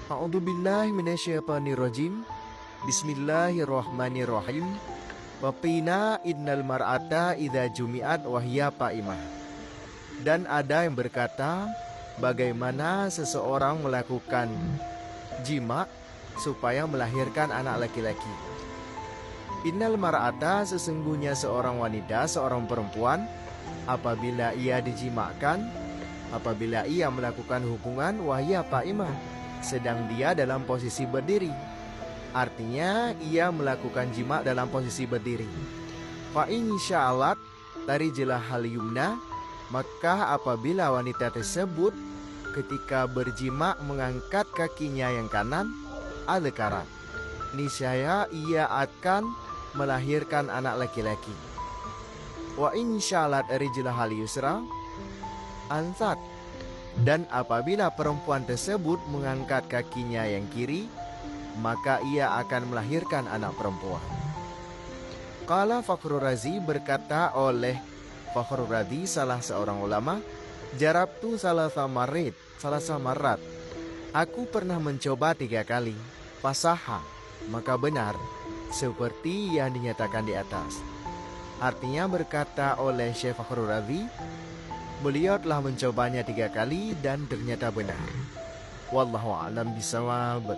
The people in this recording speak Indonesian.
A'udzubillahi minasyaitonirrajim. Bismillahirrahmanirrahim. Waqina innal mar'ata idza jumi'at wahya qa'imah. Dan ada yang berkata, bagaimana seseorang melakukan jima supaya melahirkan anak laki-laki. Innal mar'ata, sesungguhnya seorang wanita, seorang perempuan, apabila ia dijimakan, apabila ia melakukan hubungan wahya qa'imah, sedang dia dalam posisi berdiri. Artinya ia melakukan jima dalam posisi berdiri. Fa in sya'alat tarijlah hal yumna, maka apabila wanita tersebut ketika berjima mengangkat kakinya yang kanan, al-karat, niscaya ia akan melahirkan anak laki-laki. Wa in sya'alat rijlah hal yusra ansat, dan apabila perempuan tersebut mengangkat kakinya yang kiri, maka ia akan melahirkan anak perempuan. Qala Fakhrur Razi, berkata oleh Fakhrur Razi, salah seorang ulama, jarabtu salah samarat, aku pernah mencoba 3 kali, fasaha, maka benar, seperti yang dinyatakan di atas. Artinya, berkata oleh Syekh Fakhrur Razi, beliau telah mencobanya 3 kali dan ternyata benar. Wallahu a'lam bishawab.